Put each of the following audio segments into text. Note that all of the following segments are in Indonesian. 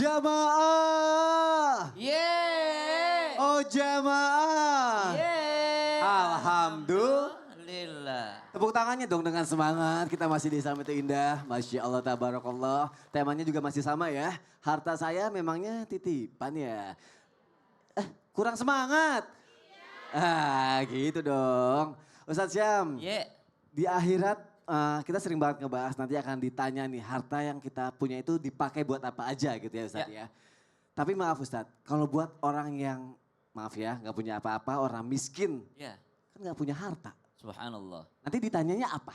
Jamaah. Yeay. Oh jamaah. Yeay. Alhamdulillah. Tepuk tangannya dong dengan semangat. Kita masih di Summit Indah. Masya Allah tabarakallah. Temanya juga masih sama ya. Harta saya memangnya titipan ya. Kurang semangat. Gitu dong. Ustadz Syam. Yeah. Di akhirat kita sering banget ngebahas nanti akan ditanya nih harta yang kita punya itu dipakai buat apa aja gitu ya Ustadz ya. Tapi maaf Ustadz, kalau buat orang yang maaf ya nggak punya apa-apa, orang miskin kan nggak punya harta. Subhanallah. Nanti ditanyanya apa?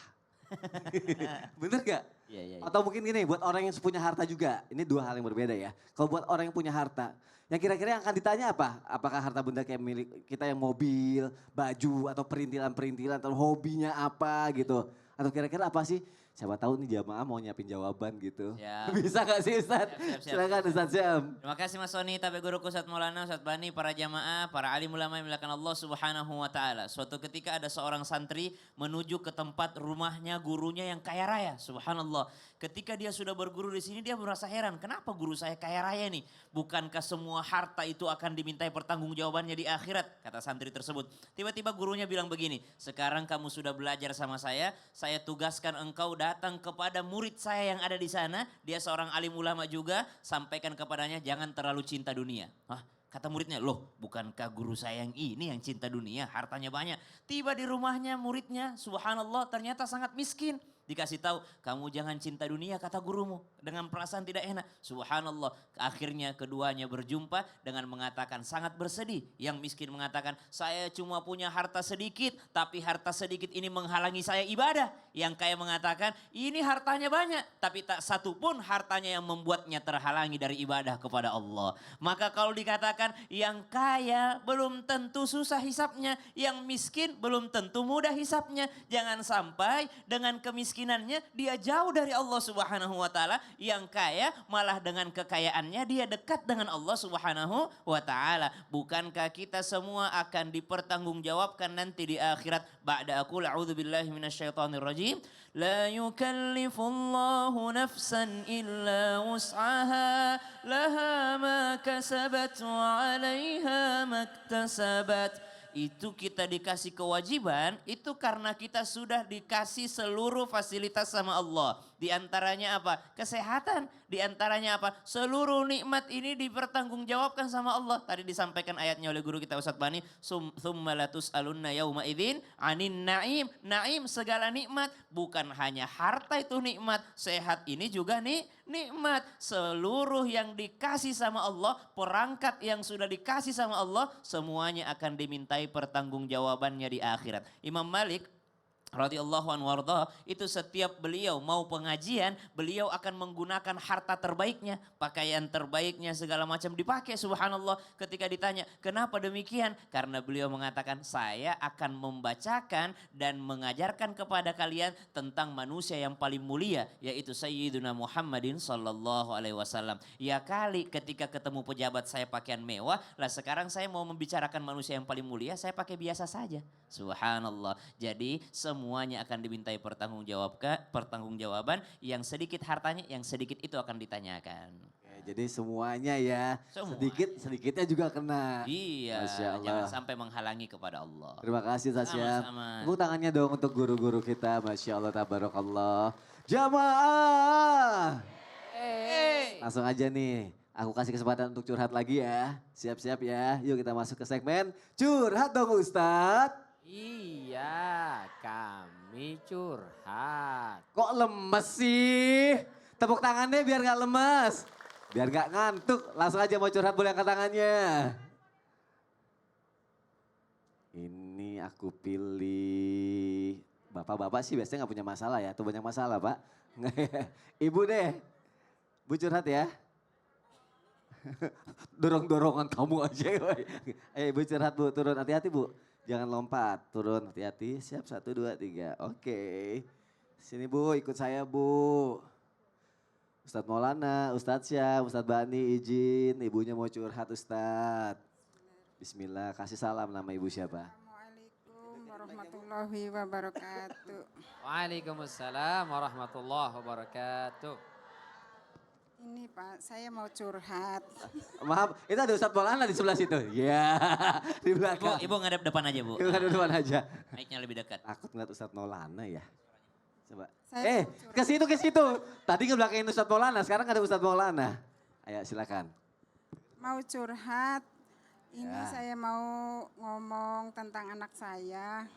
Bener gak? Iya. Atau mungkin gini buat orang yang punya harta juga, ini dua hal yang berbeda ya. Kalau buat orang yang punya harta, yang kira-kira yang akan ditanya apa? Apakah harta benda kayak milik kita yang mobil, baju atau perintilan-perintilan atau hobinya apa gitu. Atau kira-kira apa sih? Siapa tahu nih jamaah mau nyiapin jawaban gitu. Siap. Bisa gak sih Ustadz? Silakan Ustadz Syam. Terima kasih Mas Soni, Tabe Guruku Ustadz Maulana, Ustadz Bani, para jamaah, para alim ulama yang dimuliakan Allah Subhanahu wa taala. Suatu ketika ada seorang santri menuju ke tempat rumahnya gurunya yang kaya raya. Subhanallah. Ketika dia sudah berguru di sini dia merasa heran, kenapa guru saya kaya raya nih? Bukankah semua harta itu akan dimintai pertanggungjawabannya di akhirat? Kata santri tersebut. Tiba-tiba gurunya bilang begini, sekarang kamu sudah belajar sama saya tugaskan engkau datang kepada murid saya yang ada di sana. Dia seorang alim ulama juga, sampaikan kepadanya jangan terlalu cinta dunia. Hah? Kata muridnya, loh bukankah guru saya yang ini yang cinta dunia, hartanya banyak. Tiba di rumahnya muridnya, subhanallah ternyata sangat miskin. Dikasih tahu, kamu jangan cinta dunia kata gurumu. Dengan perasaan tidak enak. Subhanallah, akhirnya keduanya berjumpa dengan mengatakan sangat bersedih. Yang miskin mengatakan, saya cuma punya harta sedikit, tapi harta sedikit ini menghalangi saya ibadah. Yang kaya mengatakan, ini hartanya banyak, tapi tak satu pun hartanya yang membuatnya terhalangi dari ibadah kepada Allah. Maka kalau dikatakan, yang kaya belum tentu susah hisapnya, yang miskin belum tentu mudah hisapnya. Jangan sampai dengan kemiskinannya dia jauh dari Allah Subhanahu wa taala, yang kaya malah dengan kekayaannya dia dekat dengan Allah Subhanahu wa taala. Bukankah kita semua akan dipertanggungjawabkan nanti di akhirat? Ba'da aqul a'udzubillahi minasyaitonir rajim. La yukallifullahu nafsan illa wus'aha laha ma kasabat wa 'alaiha maktasabat. Itu kita dikasih kewajiban, itu karena kita sudah dikasih seluruh fasilitas sama Allah. Di antaranya apa? Kesehatan. Di antaranya apa? Seluruh nikmat ini dipertanggungjawabkan sama Allah. Tadi disampaikan ayatnya oleh guru kita Ustadz Bani. Tsumma latus'alunna yauma idzin 'anin na'im. Naim segala nikmat. Bukan hanya harta itu nikmat. Sehat ini juga nikmat. Seluruh yang dikasih sama Allah, perangkat yang sudah dikasih sama Allah, semuanya akan dimintai pertanggungjawabannya di akhirat. Imam Malik radhiyallahu anhu warda, itu setiap beliau mau pengajian, beliau akan menggunakan harta terbaiknya, pakaian terbaiknya segala macam dipakai. Subhanallah, ketika ditanya kenapa demikian? Karena beliau mengatakan saya akan membacakan dan mengajarkan kepada kalian tentang manusia yang paling mulia, yaitu Sayyiduna Muhammadin sallallahu alaihi wasallam. Ya kali ketika ketemu pejabat saya pakaian mewah, lah sekarang saya mau membicarakan manusia yang paling mulia, saya pakai biasa saja. Subhanallah. Jadi semuanya akan dimintai pertanggungjawaban, yang sedikit hartanya, yang sedikit itu akan ditanyakan. Oke, jadi semuanya ya, sedikitnya juga kena. Iya, jangan sampai menghalangi kepada Allah. Terima kasih Tasya. Tepuk tangannya dong untuk guru-guru kita, Masya Allah, tabarakallah. Jamaah. Langsung aja nih, aku kasih kesempatan untuk curhat lagi ya. Siap-siap ya, yuk kita masuk ke segmen curhat dong Ustadz. Iya, kami curhat. Kok lemes sih? Tepuk tangannya biar gak lemes. Biar gak ngantuk. Langsung aja mau curhat boleh angkat tangannya. Ini aku pilih. Bapak-bapak sih biasanya gak punya masalah ya. Tuh banyak masalah Pak. Ibu deh. Bu curhat ya. Dorong-dorongan kamu aja. Ibu curhat Bu, turun hati-hati Bu. Jangan lompat, turun hati-hati. Siap 1, 2, 3. Oke. Sini Bu, ikut saya Bu. Ustadz Maulana, Ustadz Syam, Ustadz Bani izin. Ibunya mau curhat Ustadz. Bismillah, kasih salam, nama ibu siapa? Assalamualaikum warahmatullahi wabarakatuh. Waalaikumsalam warahmatullahi wabarakatuh. Ini Pak, saya mau curhat. Maaf, itu ada Ustadz Maulana di sebelah situ. Ya, di Ibu, belakang. ibu ngadep depan aja bu. Ibu ada depan aja. Mic-nya lebih dekat. Takut ngeliat Ustadz Maulana ya. Coba. Saya mau Ke situ, ke situ. Tadi ngebelakangin Ustadz Maulana, sekarang ada Ustadz Maulana. Ayo silakan. Mau curhat. Ini Ya. saya mau ngomong tentang anak saya.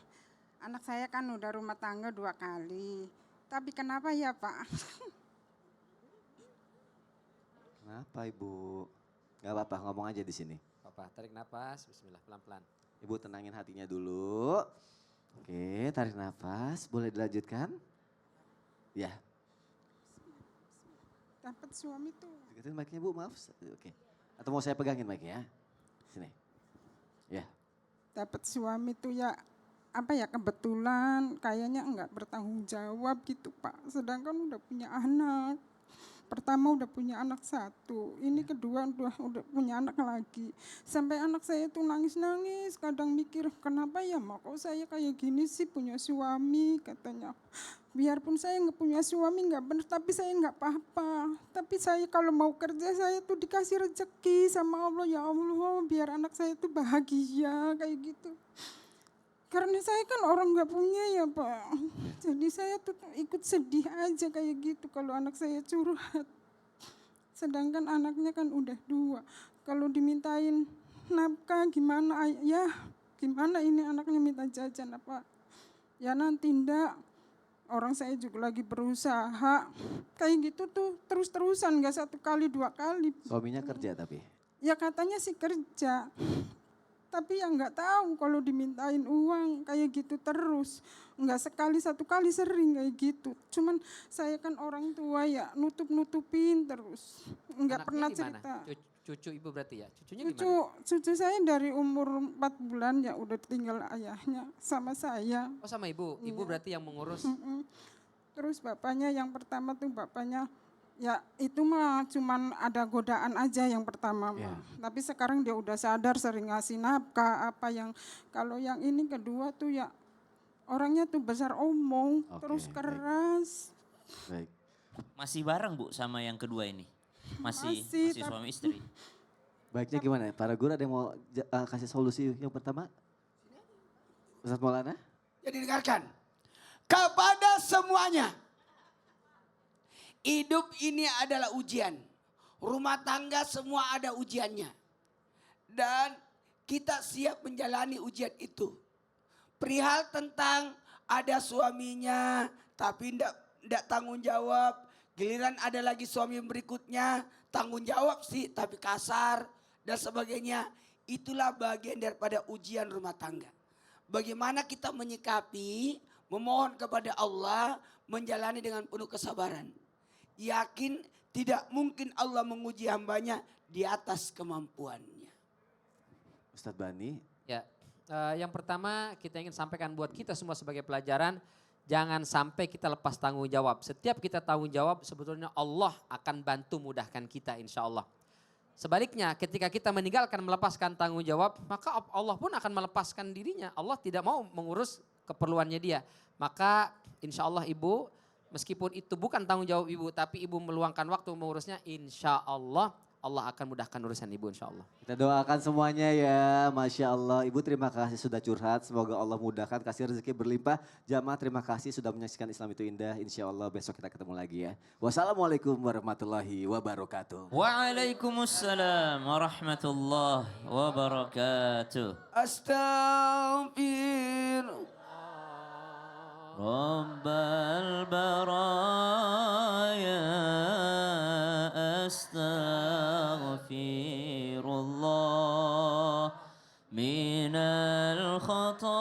Anak saya kan udah rumah tangga 2 kali. Tapi kenapa ya Pak? Kenapa Ibu? Gak apa-apa, ngomong aja di sini. Papa, tarik nafas, bismillah, pelan-pelan. Ibu tenangin hatinya dulu. Oke, tarik nafas. Boleh dilanjutkan? Ya. Dapat suami tuh. Deketin mic-nya Bu, maaf. Oke. Atau mau saya pegangin mic-nya? Sini. Ya. Dapat suami tuh ya apa ya kebetulan kayaknya enggak bertanggung jawab gitu Pak. Sedangkan udah punya anak. Pertama udah punya anak 1, ini kedua udah punya anak lagi. Sampai anak saya tuh nangis-nangis, kadang mikir kenapa ya mak kok saya kayak gini sih punya suami katanya. Biarpun saya nggak punya suami nggak benar, tapi saya nggak apa-apa. Tapi saya kalau mau kerja saya tuh dikasih rezeki sama Allah, ya Allah biar anak saya tuh bahagia kayak gitu. Karena saya kan orang nggak punya ya Pak. Jadi saya tuh ikut sedih aja kayak gitu kalau anak saya curhat. Sedangkan anaknya kan udah 2. Kalau dimintain nafkah gimana ya gimana ini anaknya minta jajan apa. Ya nanti ndak. Orang saya juga lagi berusaha. Kayak gitu tuh terus-terusan nggak 1 kali 2 kali. Suaminya kerja tapi? Ya katanya sih kerja. Tapi ya nggak tahu kalau dimintain uang kayak gitu terus. Nggak sekali 1 kali sering kayak gitu. Cuman saya kan orang tua ya nutup-nutupin terus. Nggak Anaknya pernah di mana? cerita. Cucu ibu berarti ya? Cucunya di Cucu, mana? cucu saya dari umur 4 bulan ya udah tinggal ayahnya sama saya. Oh sama ibu, ibu Iya. berarti yang mengurus. Mm-mm. Terus bapaknya yang pertama tuh bapaknya ya itu mah cuman ada godaan aja yang pertama mah. Ya. Tapi sekarang dia udah sadar sering ngasih nafkah apa yang kalau yang ini kedua tuh ya orangnya tuh besar omong Oke, terus baik. keras. Baik. Masih bareng bu sama yang kedua ini? Masih Masih, suami istri? Baiknya gimana? Para guru ada yang mau kasih solusi yang pertama? Ustadz Maulana? Jadi dengarkan. Kepada semuanya. Hidup ini adalah ujian. Rumah tangga semua ada ujiannya. Dan kita siap menjalani ujian itu. Perihal tentang ada suaminya tapi tidak tanggung jawab. Giliran ada lagi suami berikutnya tanggung jawab sih tapi kasar dan sebagainya. Itulah bagian daripada ujian rumah tangga. Bagaimana kita menyikapi, memohon kepada Allah, menjalani dengan penuh kesabaran. Yakin tidak mungkin Allah menguji hambanya di atas kemampuannya. Ustadz Bani? Ya, yang pertama kita ingin sampaikan buat kita semua sebagai pelajaran, jangan sampai kita lepas tanggung jawab. Setiap kita tanggung jawab sebetulnya Allah akan bantu mudahkan kita insya Allah. Sebaliknya ketika kita meninggalkan melepaskan tanggung jawab, maka Allah pun akan melepaskan dirinya. Allah tidak mau mengurus keperluannya dia. Maka insya Allah ibu, meskipun itu bukan tanggung jawab ibu, tapi ibu meluangkan waktu mengurusnya, insya Allah Allah akan mudahkan urusan ibu insya Allah. Kita doakan semuanya ya, Masya Allah. Ibu terima kasih sudah curhat, semoga Allah mudahkan, kasih rezeki berlimpah. Jamaah terima kasih sudah menyaksikan Islam itu indah, insya Allah besok kita ketemu lagi ya. Wassalamualaikum warahmatullahi wabarakatuh. Waalaikumsalam warahmatullahi wabarakatuh. Astaghfirullah. رب البرايا أستغفر الله من الخطايا